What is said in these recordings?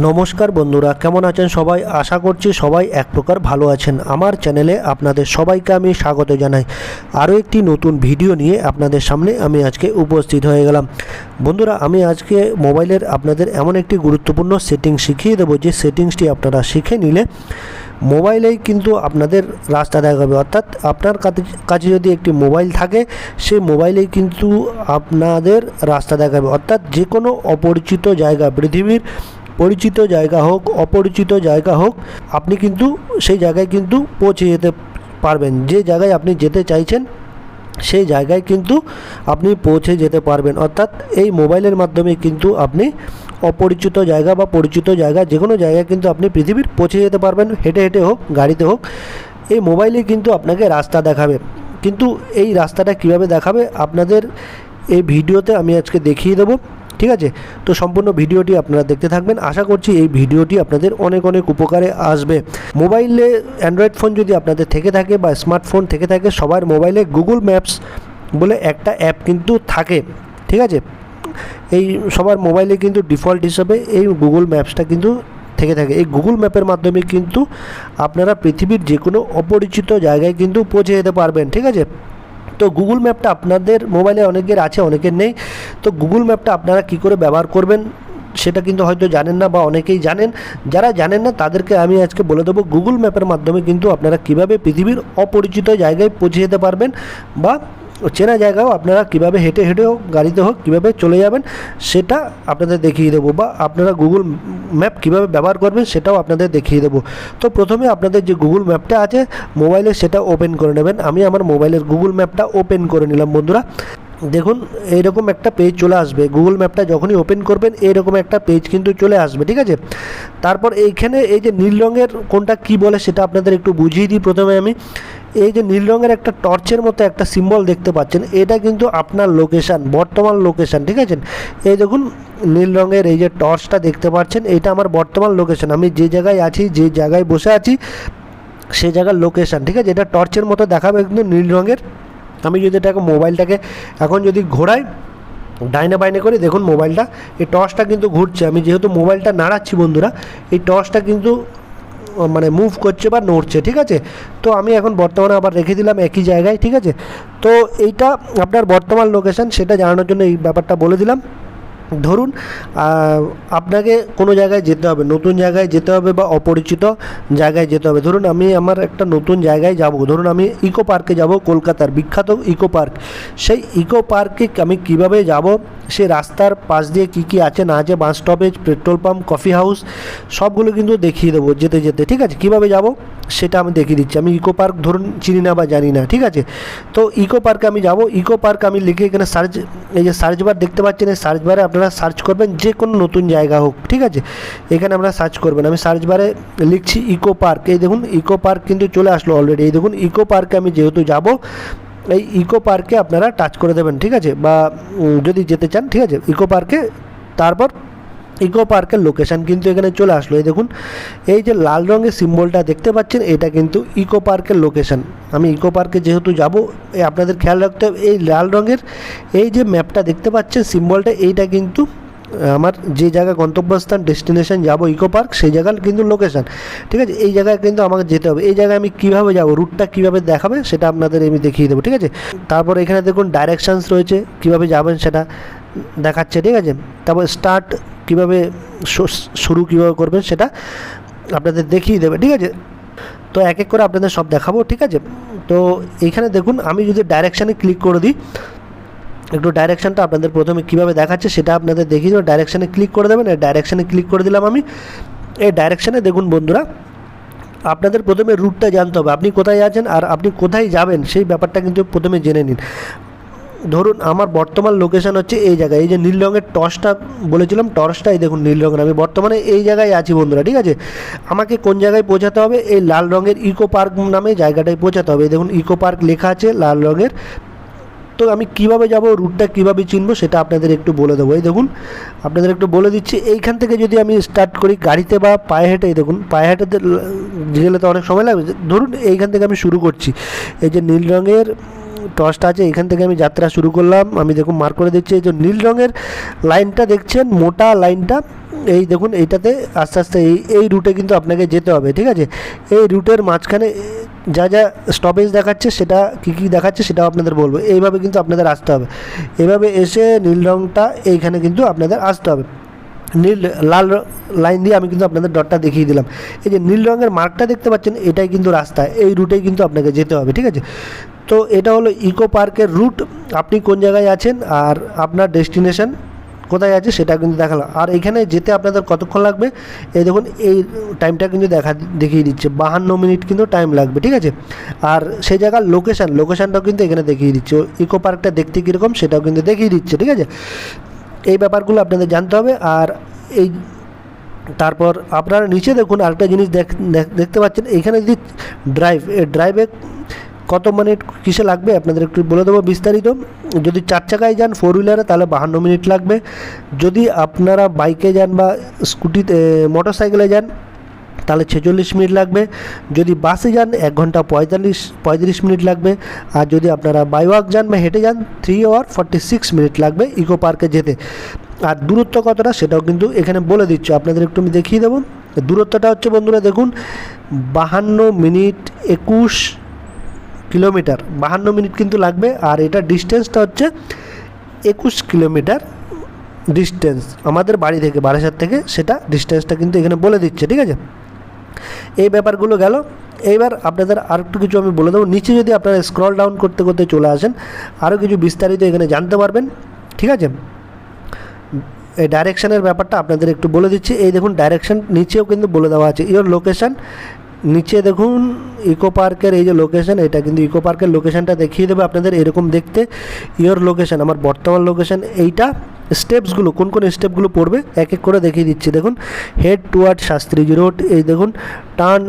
নমস্কার বন্ধুরা, কেমন আছেন সবাই? আশা করছি সবাই এক প্রকার ভালো আছেন। আমার চ্যানেলে আপনাদের সবাইকে আমি স্বাগত জানাই। আরও একটি নতুন ভিডিও নিয়ে আপনাদের সামনে আমি আজকে উপস্থিত হয়ে গেলাম। বন্ধুরা, আমি আজকে মোবাইলের আপনাদের এমন একটি গুরুত্বপূর্ণ সেটিংস শিখিয়ে দেবো, যে সেটিংসটি আপনারা শিখে নিলে মোবাইলেই কিন্তু আপনাদের রাস্তা দেখাবে। অর্থাৎ আপনার কাছে যদি একটি মোবাইল থাকে, সেই মোবাইলেই কিন্তু আপনাদের রাস্তা দেখাবে। অর্থাৎ যে কোনো অপরিচিত জায়গা, পৃথিবীর পরিচিত জায়গা হোক অপরিচিত জায়গা হোক, আপনি কিন্তু সেই জায়গায় কিন্তু পৌঁছে যেতে পারবেন। যে জায়গায় আপনি যেতে চাইছেন সেই জায়গায় কিন্তু আপনি পৌঁছে যেতে পারবেন। অর্থাৎ এই মোবাইলের মাধ্যমে কিন্তু আপনি অপরিচিত জায়গা বা পরিচিত জায়গা, যে কোনো জায়গায় কিন্তু আপনি পৃথিবীর পৌঁছে যেতে পারবেন, হেঁটে হেঁটে হোক গাড়িতে হোক। এই মোবাইলে কিন্তু আপনাকে রাস্তা দেখাবে। কিন্তু এই রাস্তাটা কিভাবে দেখাবে আপনাদের এই ভিডিওতে আমি আজকে দেখিয়ে দেবো, ঠিক আছে? তো সম্পূর্ণ ভিডিওটি আপনারা দেখতে থাকবেন। আশা করছি এই ভিডিওটি আপনাদের অনেক অনেক উপকারে আসবে। মোবাইলে অ্যান্ড্রয়েড ফোন যদি আপনাদের থেকে থাকে বা স্মার্টফোন থেকে থাকে, সবার মোবাইলে গুগল ম্যাপস বলে একটা অ্যাপ কিন্তু থাকে, ঠিক আছে? এই সবার মোবাইলে কিন্তু ডিফল্ট হিসাবে এই গুগল ম্যাপসটা কিন্তু থেকে থাকে। এই গুগল ম্যাপের মাধ্যমে কিন্তু আপনারা পৃথিবীর যে কোনো অপরিচিত জায়গায় কিন্তু পৌঁছে যেতে পারবেন, ঠিক আছে? তো গুগল ম্যাপটা আপনাদের মোবাইলে অনেকের আছে, অনেকের নেই। তো গুগল ম্যাপটা আপনারা কি করে ব্যবহার করবেন সেটা কিন্তু হয়তো জানেন না, বা অনেকেই জানেন। যারা জানেন না তাদেরকে আমি আজকে বলে দেবো গুগল ম্যাপের মাধ্যমে কিন্তু আপনারা কিভাবে পৃথিবীর অপরিচিত জায়গায় পৌঁছে যেতে পারবেন, বা চেনা জায়গাও আপনারা কিভাবে হেঁটে হেঁটে হোক গাড়িতে হোক কীভাবে চলে যাবেন সেটা আপনাদের দেখিয়ে দেবো, বা আপনারা গুগল ম্যাপ কীভাবে ব্যবহার করবেন সেটাও আপনাদের দেখিয়ে দেবো। তো প্রথমে আপনাদের যে গুগল ম্যাপটা আছে মোবাইলে, সেটা ওপেন করে নেবেন। আমি আমার মোবাইলের গুগল ম্যাপটা ওপেন করে নিলাম। বন্ধুরা দেখুন, এইরকম একটা পেজ চলে আসবে। গুগল ম্যাপটা যখনই ওপেন করবেন এইরকম একটা পেজ কিন্তু চলে আসবে, ঠিক আছে? তারপর এইখানে এই যে নীল রঙের কোনটা কি বলে সেটা আপনাদের একটু বুঝিয়ে দিই। প্রথমে আমি এই যে নীল রঙের একটা টর্চের মতো একটা সিম্বল দেখতে পাচ্ছেন, এটা কিন্তু আপনার লোকেশান, বর্তমান লোকেশান, ঠিক আছে? এই দেখুন নীল রঙের এই যে টর্চটা দেখতে পাচ্ছেন, এটা আমার বর্তমান লোকেশান। আমি যে জায়গায় আছি, যে জায়গায় বসে আছি সেই জায়গার লোকেশান, ঠিক আছে? এটা টর্চের মতো দেখাবে কিন্তু নীল রঙের। আমি যদি এটাকে মোবাইলটাকে এখন যদি ঘোরাই ডাইনে বাইনে করে, দেখুন মোবাইলটা এই টর্চটা কিন্তু ঘুরছে। আমি যেহেতু মোবাইলটা নাড়াচ্ছি বন্ধুরা, এই টর্চটা কিন্তু মানে মুভ করছে বা নড়ছে, ঠিক আছে? তো আমি এখন বর্তমানে আবার রেখে দিলাম একই জায়গায়, ঠিক আছে? তো এইটা আপনার বর্তমান লোকেশান, সেটা জানানোর জন্য এই ব্যাপারটা বলে দিলাম। ধরুন আপনাকে কোনো জায়গায় যেতে হবে, নতুন জায়গায় যেতে হবে বা অপরিচিত জায়গায় যেতে হবে। ধরুন আমি আমার একটা নতুন জায়গায় যাব, ধরুন আমি ইকো পার্কে যাব, কলকাতার বিখ্যাত ইকো পার্ক। সেই ইকো পার্কে আমি কিভাবে যাব, সে রাস্তার পাশ দিয়ে কী কী আছে না আছে, bus stoppage, petrol pump, coffee house, সবগুলো কিন্তু দেখিয়ে দেবো যেতে যেতে, ঠিক আছে? কীভাবে যাব সেটা আমি দেখিয়ে দিচ্ছি। আমি ইকো পার্ক ধরুন চিনি না বা জানি না, ঠিক আছে? তো ইকো পার্কে আমি যাব। ইকো পার্ক আমি লিখে এখানে সার্চ, এই যে সার্চ বার দেখতে পাচ্ছেন, এই সার্চ বারে আপনারা সার্চ করবেন যে কোনো নতুন জায়গা হোক, ঠিক আছে? এখানে আপনারা সার্চ করবেন। আমি সার্চ বারে লিখছি ইকো পার্ক। এই দেখুন ইকো পার্ক কিন্তু চলে আসলো অলরেডি। এই দেখুন ইকো পার্কে আমি যেহেতু যাব, এই ইকো পার্কে আপনারা টাচ করে দেবেন, ঠিক আছে? বা যদি যেতে চান, ঠিক আছে, ইকো পার্কে। তারপর ইকো পার্কের লোকেশান কিন্তু এখানে চলে আসলো। এই দেখুন এই যে লাল রঙের সিম্বলটা দেখতে পাচ্ছেন, এটা কিন্তু ইকো পার্কের লোকেশান। আমি ইকো পার্কে যেহেতু যাব, আপনাদের খেয়াল রাখতে হবে এই লাল রঙের এই যে ম্যাপটা দেখতে পাচ্ছেন সিম্বলটা, এইটা কিন্তু আমার যে জায়গা গন্তব্যস্থান ডেস্টিনেশন যাব ইকো পার্ক, সেই জায়গার কিন্তু লোকেশান, ঠিক আছে? এই জায়গায় কিন্তু আমাকে যেতে হবে। এই জায়গায় আমি কীভাবে যাব, রুটটা কীভাবে দেখাবে সেটা আপনাদের আমি দেখিয়ে দেবো, ঠিক আছে? তারপর এখানে দেখুন ডাইরেকশানস রয়েছে, কীভাবে যাবেন সেটা দেখাচ্ছে, ঠিক আছে? তারপর স্টার্ট কীভাবে শুরু কীভাবে করবেন সেটা আপনাদের দেখিয়ে দেবে, ঠিক আছে? তো এক এক করে আপনাদের সব দেখাবো, ঠিক আছে? তো এইখানে দেখুন আমি যদি ডাইরেকশানে ক্লিক করে দিই, একটু ডাইরেকশানটা আপনাদের প্রথমে কীভাবে দেখাচ্ছে সেটা আপনাদের দেখিয়ে দেবো। ডাইরেকশানে ক্লিক করে দেবেন। এই ডাইরেকশানে ক্লিক করে দিলাম আমি। এই ডাইরেকশানে দেখুন বন্ধুরা, আপনাদের প্রথমে রুটটা জানতে হবে, আপনি কোথায় আছেন আর আপনি কোথায় যাবেন সেই ব্যাপারটা কিন্তু প্রথমে জেনে নিন। ধরুন আমার বর্তমান লোকেশান হচ্ছে এই জায়গায়। এই যে নীল রঙের টর্চটা বলেছিলাম, টর্চটা এই দেখুন নীল রঙের, আমি বর্তমানে এই জায়গায় আছি বন্ধুরা, ঠিক আছে? আমাকে কোন জায়গায় পৌঁছাতে হবে, এই লাল রঙের ইকো পার্ক নামে জায়গাটায় পৌঁছাতে হবে। দেখুন ইকো পার্ক লেখা আছে লাল রঙের। তো আমি কিভাবে যাব, রুটটা কিভাবে চিনবো সেটা আপনাদের একটু বলে দেবো। এই দেখুন আপনাদের একটু বলে দিচ্ছি। এইখান থেকে যদি আমি স্টার্ট করি গাড়িতে বা পায়ে হেঁটে, এই দেখুন পায়ে হেঁটে গেলে তো অনেক সময় লাগবে। ধরুন এইখান থেকে আমি শুরু করছি, এই যে নীল রঙের টর্চটা আছে, এখান থেকে আমি যাত্রা শুরু করলাম। আমি দেখুন মার্ক করে দিচ্ছি, এই যে নীল রঙের লাইনটা দেখছেন, মোটা লাইনটা, এই দেখুন এইটাতে আস্তে আস্তে এই রুটে কিন্তু আপনাকে যেতে হবে, ঠিক আছে। এই রুটের মাঝখানে যা যা স্টপেজ দেখাচ্ছে সেটা কী দেখাচ্ছে সেটাও আপনাদের বলবো। এইভাবে কিন্তু আপনাদের আসতে হবে, এভাবে এসে নীল রঙটা এইখানে কিন্তু আপনাদের আসতে হবে। লাল লাইন দিয়ে আমি কিন্তু আপনাদের ডটটা দেখিয়ে দিলাম। এই যে নীল রঙের মার্কটা দেখতে পাচ্ছেন, এটাই কিন্তু রাস্তা, এই রুটেই কিন্তু আপনাকে যেতে হবে, ঠিক আছে। তো এটা হলো ইকো পার্কের রুট। আপনি কোন জায়গায় আছেন আর আপনার ডেস্টিনেশন কোথায় আছে সেটা কিন্তু দেখালাম। আর এখানে যেতে আপনাদের কতক্ষণ লাগবে, এই দেখুন এই টাইমটা কিন্তু দেখিয়ে দিচ্ছে 52 মিনিট কিন্তু টাইম লাগবে, ঠিক আছে। আর সেই জায়গার লোকেশানটাও কিন্তু এখানে দেখিয়ে দিচ্ছে, ইকো পার্কটা দেখতে কীরকম সেটাও কিন্তু দেখিয়ে দিচ্ছে, ঠিক আছে। এই ব্যাপারগুলো আপনাদের জানতে হবে। আর এই তারপর আপনারা নিচে দেখুন আরেকটা জিনিস দেখতে পাচ্ছেন, এখানে যদি ড্রাইভে কত মিনিট কিসে লাগবে আপনাদের একটু বলে দেবো বিস্তারিত। যদি 4 চাকায় যান 4 হুইলারে তাহলে 52 মিনিট লাগবে। যদি আপনারা বাইকে যান বা স্কুটিতে মোটর সাইকেলে যান তাহলে 46 মিনিট লাগবে। যদি বাসে যান 1 ঘন্টা 35 মিনিট লাগবে। আর যদি আপনারা বাই ওয়াক যান বা হেঁটে যান 3 আওয়ার 46 মিনিট লাগবে ইকো পার্কে যেতে। আর দূরত্ব কতটা সেটাও কিন্তু এখানে বলে দিচ্ছি, আপনাদের একটু আমি দেখিয়ে দেবো। দূরত্বটা হচ্ছে বন্ধুরা দেখুন 52 মিনিট 21 কিলোমিটার, 52 মিনিট কিন্তু লাগবে। আর এটা ডিস্টেন্সটা হচ্ছে 21 কিলোমিটার ডিস্টেন্স আমাদের বাড়ি থেকে, বারাসাত থেকে, সেটা ডিস্টেন্সটা কিন্তু এখানে বলে দিচ্ছে, ঠিক আছে। এই ব্যাপারগুলো গেল। এইবার আপনাদের আর একটু কিছু আমি বলে দেবো। নিচে যদি আপনারা স্ক্রল ডাউন করতে করতে চলে আসেন আরও কিছু বিস্তারিত এখানে জানতে পারবেন, ঠিক আছে। এই ডাইরেকশানের ব্যাপারটা আপনাদের একটু বলে দিচ্ছি। এই দেখুন ডাইরেকশান নিচেও কিন্তু বলে দেওয়া আছে, ইওর লোকেশান। নিচে দেখুন ইকো পার্কের এই যে লোকেশান, এটা কিন্তু ইকো পার্কের লোকেশানটা দেখিয়ে দেবে আপনাদের এরকম দেখতে। ইওর লোকেশান, আমার বর্তমান লোকেশান এইটা। স্টেপসগুলো কোন কোন স্টেপগুলো পড়বে এক এক করে দেখিয়ে দিচ্ছি। দেখুন হেড টুয়ার্ড শাস্ত্রীজি রোড, এই দেখুন turn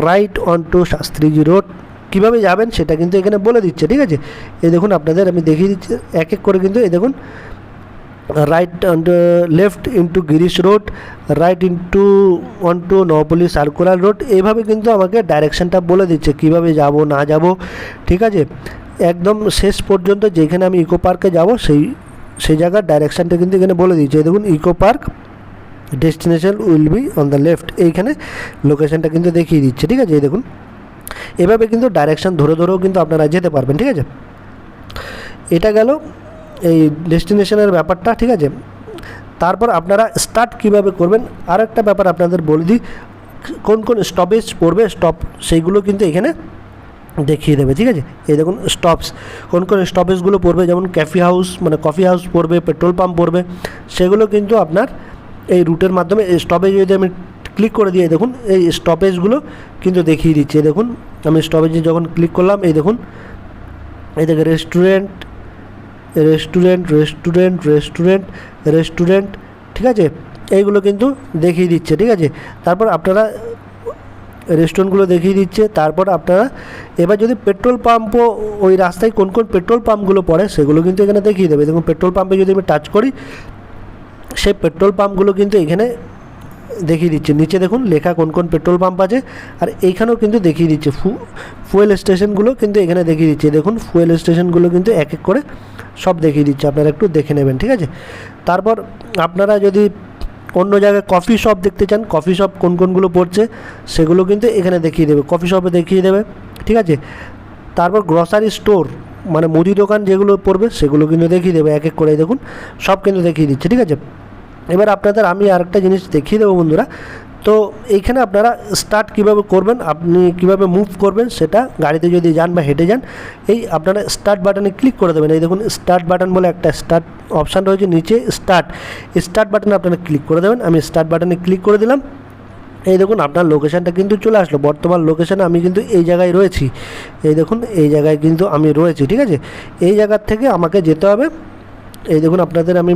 right on to Shastriji road, কীভাবে যাবেন সেটা কিন্তু এখানে বলে দিচ্ছে, ঠিক আছে। এই দেখুন আপনাদের আমি দেখিয়ে দিচ্ছি এক এক করে কিন্তু। এই দেখুন right left into Girish road, right into অনটু Nabapalli circular road, এইভাবে কিন্তু আমাকে ডাইরেকশানটা বলে দিচ্ছে কীভাবে যাব না যাব, ঠিক আছে। একদম শেষ পর্যন্ত যেখানে আমি ইকো পার্কে যাব সেই জায়গার ডাইরেকশানটা কিন্তু এখানে বলে দিচ্ছে। দেখুন eco park destination will be on the left, এইখানে লোকেশানটা কিন্তু দেখিয়ে দিচ্ছে, ঠিক আছে। এই দেখুন এভাবে কিন্তু ডাইরেকশান ধরেও কিন্তু আপনারা যেতে পারবেন, ঠিক আছে। এটা গেল এই ডেস্টিনেশনের ব্যাপারটা, ঠিক আছে। তারপর আপনারা স্টার্ট কিভাবে করবেন আর একটা ব্যাপার আপনাদের বলে দিই, কোন কোন স্টপেজ পড়বে সেইগুলো কিন্তু এখানে দেখিয়ে দেবে, ঠিক আছে। এই দেখুন স্টপস, কোন কোন স্টপেজগুলো পড়বে, যেমন কফি হাউস পড়বে, পেট্রোল পাম্প পড়বে, সেগুলো কিন্তু আপনার এই রুটের মাধ্যমে স্টপেজ যদি আমি ক্লিক করে দিই, দেখুন এই স্টপেজগুলো কিন্তু দেখিয়ে দিচ্ছে। দেখুন আমি স্টপেজে যখন ক্লিক করলাম, এই দেখুন এই দেখে রেস্টুরেন্ট, ঠিক আছে, এইগুলো কিন্তু দেখিয়ে দিচ্ছে, ঠিক আছে। তারপর আপনারা রেস্টুরেন্টগুলো দেখিয়ে দিচ্ছে। তারপর আপনারা এবার যদি পেট্রোল পাম্পও ওই রাস্তায় কোন কোন পেট্রোল পাম্পগুলো পড়ে সেগুলো কিন্তু এখানে দেখিয়ে দেবে। দেখুন পেট্রোল পাম্পে যদি আমি টাচ করি, সেই পেট্রোল পাম্পগুলো কিন্তু এখানে দেখিয়ে দিচ্ছে। নিচে দেখুন লেখা কোন কোন পেট্রোল পাম্প আছে, আর এইখানেও কিন্তু দেখিয়ে দিচ্ছে ফুয়েল স্টেশনগুলো কিন্তু এখানে দেখিয়ে দিচ্ছে। দেখুন ফুয়েল স্টেশনগুলো কিন্তু এক এক করে সব দেখিয়ে দিচ্ছে, আপনারা একটু দেখে নেবেন, ঠিক আছে। তারপর আপনারা যদি অন্য জায়গায় কফি শপ দেখতে চান, কফি শপ কোন কোনগুলো পড়ছে সেগুলো কিন্তু এখানে দেখিয়ে দেবে, কফি শপে দেখিয়ে দেবে, ঠিক আছে। তারপর গ্রসারি স্টোর মানে মুদি দোকান যেগুলো পড়বে সেগুলো কিন্তু দেখিয়ে দেবে এক এক করে। দেখুন সব কিন্তু দেখিয়ে দিচ্ছে, ঠিক আছে। এবার আপনাদের আমি আরেকটা জিনিস দেখিয়ে দেবো বন্ধুরা। তো এইখানে আপনারা স্টার্ট কিভাবে করবেন, আপনি কিভাবে মুভ করবেন সেটা গাড়িতে যদি যান বা হেঁটে যান, এই আপনারা স্টার্ট বাটনে ক্লিক করে দেবেন। এই দেখুন স্টার্ট বাটন বলে একটা স্টার্ট অপশান রয়েছে নিচে, স্টার্ট বাটনে আপনারা ক্লিক করে দেবেন। আমি স্টার্ট বাটনে ক্লিক করে দিলাম। এই দেখুন আপনার লোকেশানটা কিন্তু চলে আসলো, বর্তমান লোকেশানে আমি কিন্তু এই জায়গায় রয়েছি। এই দেখুন এই জায়গায় কিন্তু আমি রয়েছি, ঠিক আছে। এই জায়গার থেকে আমাকে যেতে হবে, এই দেখুন আপনাদের আমি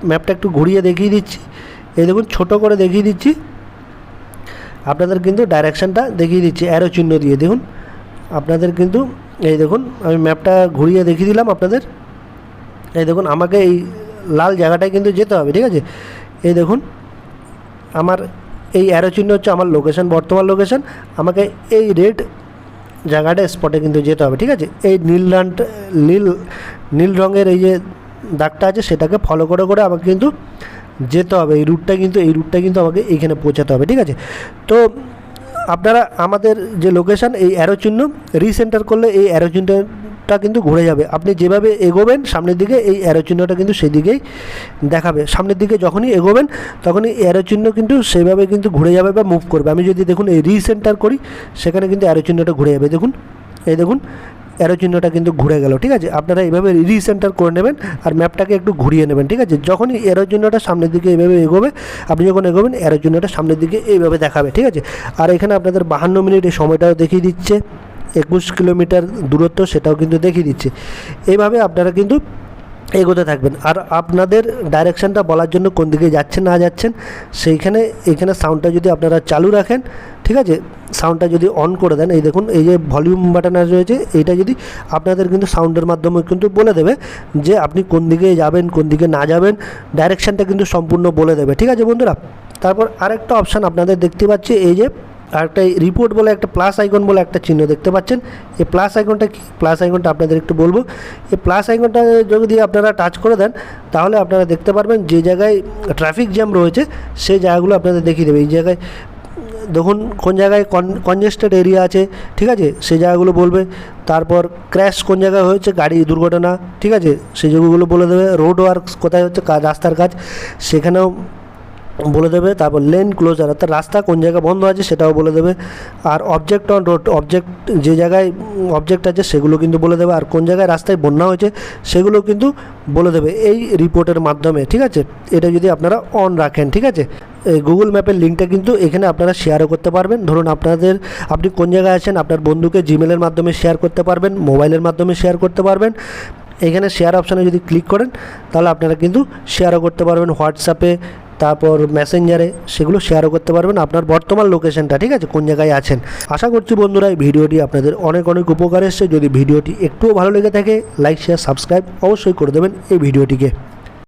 ম্যাপটা একটু ঘুরিয়ে দেখিয়ে দিচ্ছি। এই দেখুন ছোট করে দেখিয়ে দিচ্ছি আপনাদের, কিন্তু ডাইরেকশানটা দেখিয়ে দিচ্ছি অ্যারো চিহ্ন দিয়ে। দেখুন আপনাদের কিন্তু এই দেখুন আমি ম্যাপটা ঘুরিয়ে দেখিয়ে দিলাম আপনাদের। এই দেখুন আমাকে এই লাল জায়গাটায় কিন্তু যেতে হবে, ঠিক আছে। এই দেখুন আমার এই অ্যারো চিহ্ন হচ্ছে আমার লোকেশান, বর্তমান লোকেশান। আমাকে এই রেড জায়গাটা স্পটে কিন্তু যেতে হবে, ঠিক আছে। এই নীল রঙের এই যে দাগটা আছে সেটাকে ফলো করে আমাকে কিন্তু যেতে হবে, এই রুটটা কিন্তু আমাকে এইখানে পৌঁছাতে হবে, ঠিক আছে। তো আপনারা আমাদের যে লোকেশান এই অ্যারো চিহ্ন রিসেন্টার করলে এই অ্যারো চিহ্নটা কিন্তু ঘুরে যাবে। আপনি যেভাবে এগোবেন সামনের দিকে এই অ্যারো চিহ্নটা কিন্তু সেদিকেই দেখাবে। সামনের দিকে যখনই এগোবেন তখনই অ্যারো চিহ্ন কিন্তু সেইভাবে কিন্তু ঘুরে যাবে বা মুভ করবে। আমি যদি দেখুন এই রিসেন্টার করি সেখানে কিন্তু অ্যারো চিহ্নটা ঘুরে যাবে, দেখুন এই দেখুন অ্যারো চিহ্নটা কিন্তু ঘুরে গেল, ঠিক আছে। আপনারা এইভাবে রিসেন্টার করে নেবেন আর ম্যাপটাকে একটু ঘুরিয়ে নেবেন, ঠিক আছে। যখনই অ্যারো চিহ্নটা সামনের দিকে এইভাবে এগোবে, আপনি যখন এগোবেন অ্যারো চিহ্নটা সামনের দিকে এইভাবে দেখাবে, ঠিক আছে। আর এখানে আপনাদের 52 মিনিট এই সময়টাও দেখিয়ে দিচ্ছে, 21 কিলোমিটার দূরত্ব সেটাও কিন্তু দেখিয়ে দিচ্ছে। এইভাবে আপনারা কিন্তু এগোতে থাকবেন। আর আপনাদের ডাইরেকশানটা বলার জন্য কোন দিকে যাচ্ছেন না যাচ্ছেন এইখানে সাউন্ডটা যদি আপনারা চালু রাখেন, ঠিক আছে, সাউন্ডটা যদি অন করে দেন, এই দেখুন এই যে ভলিউম বাটন রয়েছে, এইটা যদি আপনাদের কিন্তু সাউন্ডের মাধ্যমে কিন্তু বলে দেবে যে আপনি কোন দিকে যাবেন কোন দিকে না যাবেন, ডাইরেকশানটা কিন্তু সম্পূর্ণ বলে দেবে, ঠিক আছে বন্ধুরা। তারপর আরেকটা অপশান আপনাদের দেখতে পাচ্ছি, এই যে আরেকটা রিপোর্ট বলে একটা প্লাস আইকন বলে একটা চিহ্ন দেখতে পাচ্ছেন। এই প্লাস আইকনটা কি, প্লাস আইকনটা আপনাদের একটু বলবো। এই প্লাস আইকনটা যদি আপনারা টাচ করে দেন তাহলে আপনারা দেখতে পারবেন যে জায়গায় ট্রাফিক জ্যাম রয়েছে সেই জায়গাগুলো আপনাদের দেখিয়ে দেবে। এই জায়গায় দেখুন কোন জায়গায় কনজেস্টেড এরিয়া আছে, ঠিক আছে, সেই জায়গাগুলো বলবে। তারপর ক্র্যাশ কোন জায়গায় হয়েছে, গাড়ি দুর্ঘটনা, ঠিক আছে, সেই জায়গাগুলো বলে দেবে। রোড ওয়ার্কস কোথায় হচ্ছে, রাস্তার কাজ, সেখানেও বলে দেবে। তারপর লেন ক্লোজার অর্থাৎ রাস্তা কোন জায়গায় বন্ধ আছে সেটাও বলে দেবে। আর অবজেক্ট অন রোড, অবজেক্ট যে জায়গায় অবজেক্ট আছে সেগুলো কিন্তু বলে দেবে। আর কোন জায়গায় রাস্তায় বন্যা হয়েছে সেগুলো কিন্তু বলে দেবে এই রিপোর্টের মাধ্যমে, ঠিক আছে। এটা যদি আপনারা অন রাখেন, ঠিক আছে। এই গুগল ম্যাপের লিঙ্কটা কিন্তু এখানে আপনারা শেয়ারও করতে পারবেন। ধরুন আপনি কোন জায়গায় আছেন, আপনার বন্ধুকে জিমেলের মাধ্যমে শেয়ার করতে পারবেন, মোবাইলের মাধ্যমে শেয়ার করতে পারবেন। এখানে শেয়ার অপশানে যদি ক্লিক করেন তাহলে আপনারা কিন্তু শেয়ারও করতে পারবেন হোয়াটসঅ্যাপে, তারপর মেসেঞ্জারে, সেগুলো শেয়ারও করতে পারবেন আপনার বর্তমান লোকেশনটা, ঠিক আছে, কোন জায়গায় আছেন। আশা করছি বন্ধুরা এই ভিডিওটি আপনাদের অনেক উপকার এসেছে। যদি ভিডিওটি একটুও ভালো লেগে থাকে লাইক শেয়ার সাবস্ক্রাইব অবশ্যই করে দেবেন এই ভিডিওটিকে।